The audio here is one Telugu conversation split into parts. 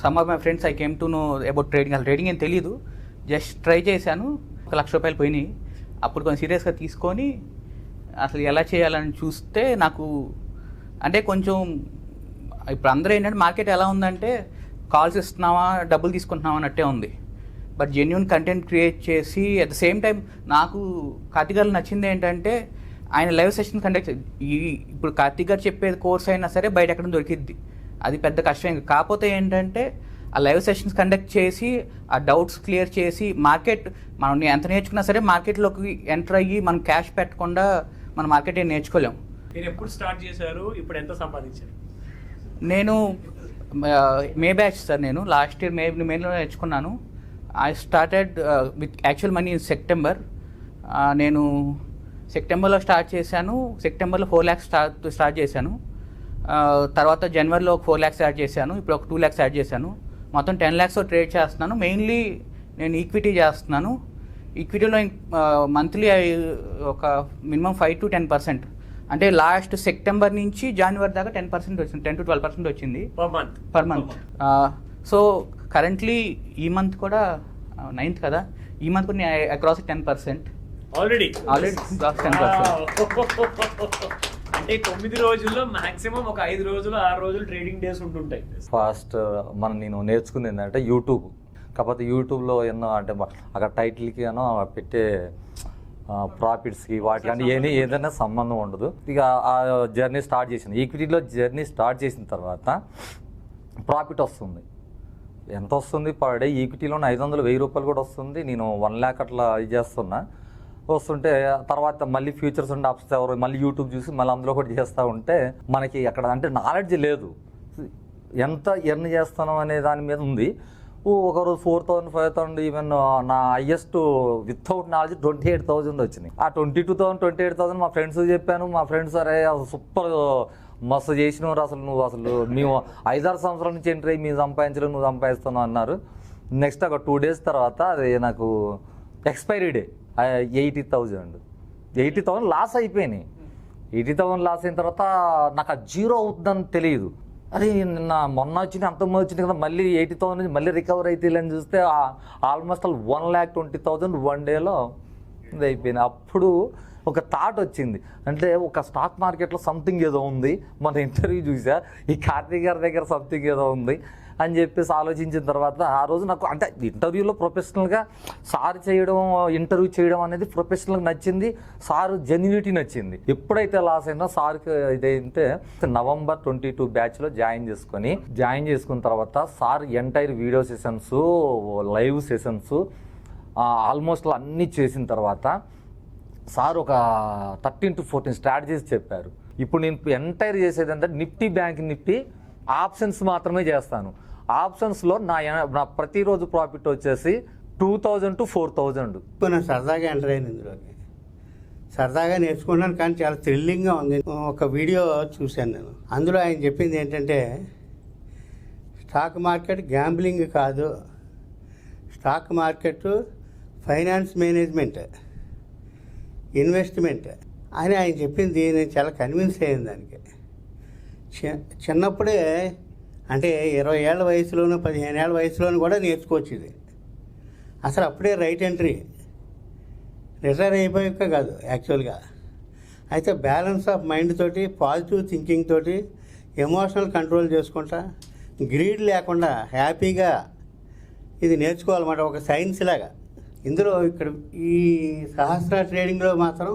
Some of my friends I came to know about trading. అసలు ట్రేడింగ్ ఏం తెలీదు, జస్ట్ ట్రై చేశాను. ₹1,00,000 పోయినాయి. అప్పుడు కొంచెం సీరియస్గా తీసుకొని అసలు ఎలా చేయాలని చూస్తే నాకు అంటే కొంచెం ఇప్పుడు అందరూ ఏంటంటే మార్కెట్ ఎలా ఉందంటే కాల్స్ ఇస్తున్నావా డబ్బులు తీసుకుంటున్నావా అన్నట్టే ఉంది. బట్ జెన్యున్ కంటెంట్ క్రియేట్ చేసి అట్ ద సేమ్ టైం నాకు కార్తిక్ గారు నచ్చింది ఏంటంటే ఆయన లైవ్ సెషన్ కండక్ట్ ఇప్పుడు కార్తిక్ గారు చెప్పేది కోర్స్ అయినా సరే బయట ఎక్కడ దొరికిద్ది, అది పెద్ద కష్టం. కాకపోతే ఏంటంటే ఆ లైవ్ సెషన్స్ కండక్ట్ చేసి ఆ డౌట్స్ క్లియర్ చేసి మార్కెట్ మనం ఎంత నేర్చుకున్నా సరే మార్కెట్లోకి ఎంటర్ అయ్యి మనం క్యాష్ పెట్టకుండా మన మార్కెట్ ఏం నేర్చుకోలేం. మీరు ఎప్పుడు స్టార్ట్ చేశారు, ఇప్పుడు ఎంత సంపాదించారు? నేను మే బ్యాచ్ సార్. నేను లాస్ట్ ఇయర్ మేలో నేర్చుకున్నాను. I started with actual money in September. నేను సెప్టెంబర్లో స్టార్ట్ చేశాను. సెప్టెంబర్లో 4 lakhs స్టార్ట్ చేశాను. తర్వాత జనవరిలో ఒక 4 lakhs యాడ్ చేశాను. ఇప్పుడు ఒక 2 lakhs యాడ్ చేశాను. మొత్తం 10 lakhs ట్రేడ్ చేస్తున్నాను. మెయిన్లీ నేను ఈక్విటీ చేస్తున్నాను. ఈక్విటీలో మంత్లీ ఒక మినిమం 5 to 10%. అంటే లాస్ట్ సెప్టెంబర్ నుంచి జనవరి దాకా 10% వచ్చింది, 10 to 12% వచ్చింది పర్ మంత్. సో కరెంట్లీ ఈ మంత్ కూడా 9th కదా, ఈ మంత్ కూడా నేను అక్రాస్ 10%. Already cross 10%. అంటే 9 రోజుల్లో మాక్సిమం ఒక 5 రోజులు 6 రోజులు ట్రేడింగ్ డేస్ ఉంటుంటాయి. ఫస్ట్ నేను నేర్చుకుంది ఏంటంటే యూట్యూబ్. కాకపోతే యూట్యూబ్లో ఎన్నో అంటే అక్కడ టైటిల్కి ఏమో పెట్టే ప్రాఫిట్స్కి వాటికి అంటే ఏదైనా సంబంధం ఉండదు. ఇక ఆ జర్నీ స్టార్ట్ చేసింది. ఈక్విటీలో జర్నీ స్టార్ట్ చేసిన తర్వాత ప్రాఫిట్ వస్తుంది. ఎంత వస్తుంది పర్ డే? ఈక్విటీలో 500, ₹1,000 కూడా వస్తుంది. నేను 1 lakh అట్లా ఇది చేస్తున్నా. వస్తుంటే తర్వాత మళ్ళీ ఫ్యూచర్స్ ఉంటే అప్స్ ఎవరు మళ్ళీ యూట్యూబ్ చూసి మళ్ళీ అందులో కూడా చేస్తూ ఉంటే మనకి అక్కడ అంటే నాలెడ్జ్ లేదు. ఎంత ఎర్న్ చేస్తాను అనే దాని మీద ఉంది. ఒకరోజు 4,000, 5,000, ఈవెన్ నా హైయెస్ట్ వితౌట్ నాలెడ్జ్ 28,000 వచ్చినాయి. ఆ 22,000, 28,000 మా ఫ్రెండ్స్ చెప్పాను. మా ఫ్రెండ్స్ అరే సూపర్ మస్తు చేసినవారు, అసలు మేము 5-6 సంవత్సరాల నుంచి ఎంటర్ అయ్యి మేము సంపాదించలేదు, నువ్వు సంపాదిస్తున్నావు అన్నారు. నెక్స్ట్ ఒక 2 days తర్వాత అది నాకు ఎక్స్పైరీ డే 80,000 లాస్ అయిపోయినాయి. 80,000 లాస్ అయిన తర్వాత నాకు ఆ జీరో అవుతుందని తెలియదు. అరే మొన్న వచ్చింది అంతమంది వచ్చింది కదా, మళ్ళీ 80,000 నుంచి మళ్ళీ రికవర్ అయితే అని చూస్తే ఆల్మోస్ట్ 1,20,000 1 dayలో ఇది అయిపోయింది. అప్పుడు ఒక థాట్ వచ్చింది, అంటే ఒక స్టాక్ మార్కెట్లో సంథింగ్ ఏదో ఉంది. మన ఇంటర్వ్యూ చూసా ఈ కార్తీక్ గారి దగ్గర సంథింగ్ ఏదో ఉంది అని చెప్పేసి ఆలోచించిన తర్వాత ఆ రోజు నాకు అంటే ఇంటర్వ్యూలో ప్రొఫెషనల్గా సార్ చేయడం, ఇంటర్వ్యూ చేయడం అనేది ప్రొఫెషనల్గా నచ్చింది. సార్ జెన్యూనిటీ నచ్చింది. ఎప్పుడైతే లాస్ అయినా సార్కి ఇదైతే నవంబర్ 22 బ్యాచ్లో జాయిన్ చేసుకున్న తర్వాత sir entire video sessions, live sessions almost అన్నీ చేసిన తర్వాత సార్ ఒక 13 to 14 స్ట్రాటజీస్ చెప్పారు. ఇప్పుడు నేను ఎంటైర్ చేసేది అంటే నిఫ్టీ ఆప్షన్స్ మాత్రమే చేస్తాను. ఆప్షన్స్లో నా ప్రతిరోజు ప్రాఫిట్ వచ్చేసి 2,000 to 4,000. నేను సరదాగా ఎంటర్ అయ్యాను ఇందులోకి. సరదాగా నేర్చుకున్నాను, కానీ చాలా థ్రిల్లింగ్గా ఉంది. ఒక వీడియో చూశాను నేను. అందులో ఆయన చెప్పింది ఏంటంటే స్టాక్ మార్కెట్ గ్యాంబ్లింగ్ కాదు, stock market finance management, investment అని ఆయన చెప్పింది. నేను చాలా కన్విన్స్ అయ్యాను దానికి. చిన్నప్పుడే అంటే 20 ఏళ్ల వయసులోనూ 15 ఏళ్ల వయసులోనూ కూడా నేర్చుకోవచ్చు ఇది. అసలు అప్పుడే రైట్ ఎంట్రీ, రిటైర్ అయిపోయాక కాదు యాక్చువల్గా. అయితే బ్యాలెన్స్ ఆఫ్ మైండ్ తోటి, పాజిటివ్ థింకింగ్ తోటి, ఎమోషనల్ కంట్రోల్ చేసుకుంటా, గ్రీడ్ లేకుండా హ్యాపీగా ఇది నేర్చుకోవాలన్నమాట, ఒక సైన్స్ లాగా. ఇందులో ఇక్కడ ఈ సహస్ర ట్రేడింగ్లో మాత్రం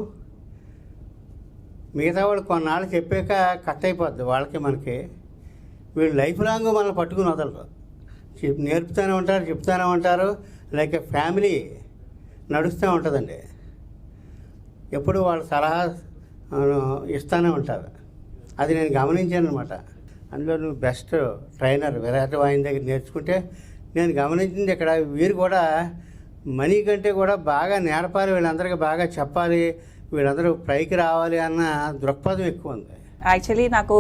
మిగతా వాళ్ళు కొన్నాళ్ళు చెప్పాక కట్ అయిపోద్ది వాళ్ళకి మనకి. వీళ్ళు లైఫ్ లాంగ్ మనల్ని పట్టుకుని వదలరు. నేర్పుతూనే ఉంటారు, చెప్తూనే ఉంటారు. లైక్ ఫ్యామిలీ నడుస్తూ ఉంటుందండి. ఎప్పుడు వాళ్ళు సలహా ఇస్తూనే ఉంటారు. అది నేను గమనించాను అనమాట. అందులో నువ్వు బెస్ట్ ట్రైనర్ విరాట్ వాయిన్ దగ్గర నేర్చుకుంటే నేను గమనించింది ఇక్కడ వీరు కూడా మనీ కంటే కూడా బాగా నేర్పాలి, వీళ్ళందరికీ బాగా చెప్పాలి, వీళ్ళందరూ పైకి రావాలి అన్న దృక్పథం ఎక్కువ ఉంది. యాక్చువల్లీ నాకు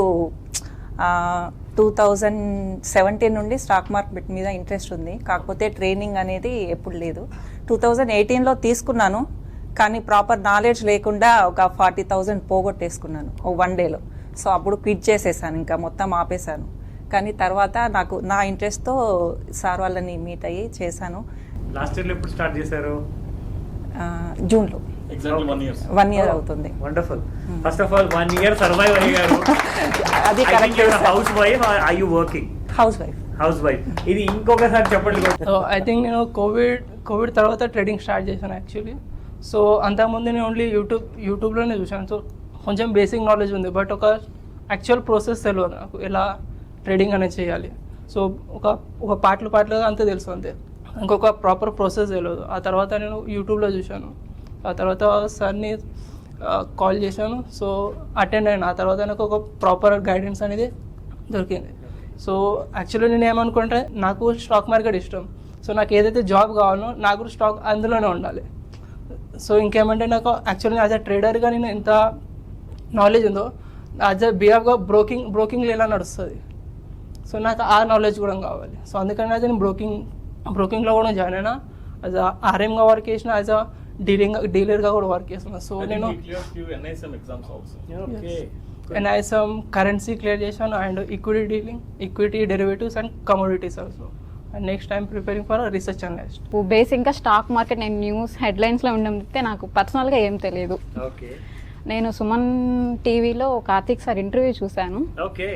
2017 నుండి స్టాక్ మార్కెట్ మీద ఇంట్రెస్ట్ ఉంది. కాకపోతే ట్రైనింగ్ అనేది ఎప్పుడు లేదు. 2018లో తీసుకున్నాను, కానీ ప్రాపర్ నాలెడ్జ్ లేకుండా ఒక 40,000 పోగొట్టేసుకున్నాను 1 dayలో. సో అప్పుడు క్విట్ చేసేసాను, ఇంకా మొత్తం ఆపేశాను. కానీ తర్వాత నాకు నా ఇంట్రెస్ట్తో సార్ వాళ్ళని మీట్ అయ్యి చేశాను. లాస్ట్ ఇయర్ ఎప్పుడు స్టార్ట్ చేశారు? జూన్లో ఎగ్జాక్ట్లీ 1 year. 1 year అవుతుంది. Wonderful. First of all 1 year survive అయ్యారు. అది correct. House wife or you working? House wife. House wife. ఇది ఇంకొకసారి చెప్పండి. సో ఐ థింక్ నేను కోవిడ్ తర్వాత ట్రేడింగ్ స్టార్ట్ చేశాను యాక్చువల్లీ. సో అంతకుముందు నేను ఓన్లీ యూట్యూబ్లోనే చూశాను. సో కొంచెం బేసిక్ నాలెడ్జ్ ఉంది, బట్ ఒక యాక్చువల్ ప్రాసెస్ తెలియదు నాకు, ఎలా ట్రేడింగ్ అనేది చేయాలి. సో ఒక పార్ట్లుగా అంతే తెలుసు, అంతే. ఇంకొక ప్రాపర్ ప్రాసెస్ తెలియదు. ఆ తర్వాత నేను యూట్యూబ్లో చూశాను. ఆ తర్వాత సార్ని కాల్ చేశాను. సో అటెండ్ అయినా. ఆ తర్వాత నాకు ఒక ప్రాపర్ గైడెన్స్ అనేది దొరికింది. సో యాక్చువల్లీ నేను ఏమనుకుంటే, నాకు స్టాక్ మార్కెట్ ఇష్టం. సో నాకు ఏదైతే జాబ్ కావాలో నాకు కూడా స్టాక్ అందులోనే ఉండాలి. సో ఇంకేమంటే నాకు యాక్చువల్లీ యాజ్ అ ట్రేడర్గా నేను ఎంత నాలెడ్జ్ ఉందో, యాజ్ అ బిఆర్గా బ్రోకింగ్లో ఎలా నడుస్తుంది, సో నాకు ఆ నాలెడ్జ్ కూడా కావాలి. సో అందుకని అయితే నేను బ్రోకింగ్లో కూడా జాయిన్ అయినా. యాజ్ అ ఆర్ఎంగా వర్క్ చేసిన, యాజ్ అ డీలర్గా కూడా వర్క్ చేస్తున్నా. సో నేను NISM exams also. NISM currency clear చేశాను, and equity derivatives and commodities also. And next time preparing for research analyst. బేసిక్గా స్టాక్ మార్కెట్ నేను న్యూస్ హెడ్లైన్స్లో ఉండడం నాకు పర్సనల్గా ఏం తెలియదు. ఓకే. నేను సుమన్ టీవీలో కార్తీక్ సార్ ఇంటర్వ్యూ చూశాను. ఓకే.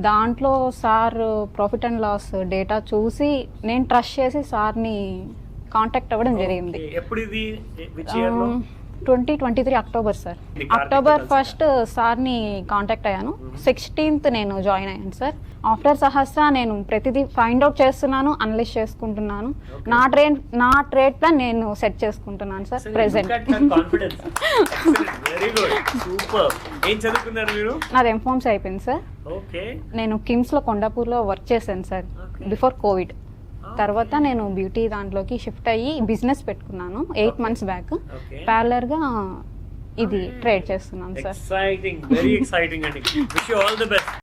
దాంట్లో sir profit and loss data చూసి నేను ట్రస్ట్ చేసి సార్ని కాంటాక్ట్ అవ్వడం జరిగింది. ఎప్పుడు ఇది? which year లో? 2023 అక్టోబర్ సార్. అక్టోబర్ 1st సార్ని కాంటాక్ట్ అయ్యాను. 16th నేను జాయిన్ అయ్యాను సార్. ఆఫ్టర్ సహస్ర నేను ప్రతిదీ ఫైండ్ అవుట్ చేస్తున్నాను, అనలైజ్ చేసుకుంటున్నాను. నా ట్రేడ్ ప్లాన్ నేను సెట్ చేసుకుంటున్నాను sir present. Confidence. Very good. Super. ఏం చదువుకున్నారు మీరు? నాది ఎంఫార్మ్స్ అయిపోయింది సార్. ఓకే. నేను కిమ్స్లో కొండాపూర్లో వర్క్ చేశాను సార్ బిఫోర్ కోవిడ్. తర్వాత నేను బ్యూటీ దాంట్లోకి షిఫ్ట్ అయ్యి బిజినెస్ పెట్టుకున్నాను 8 months బ్యాక్. ప్యారలర్గా ఇది ట్రేడ్ చేస్తున్నాను సార్. ఎక్సైటింగ్. వెరీ ఎక్సైటింగ్ అండి. Wish you all the best.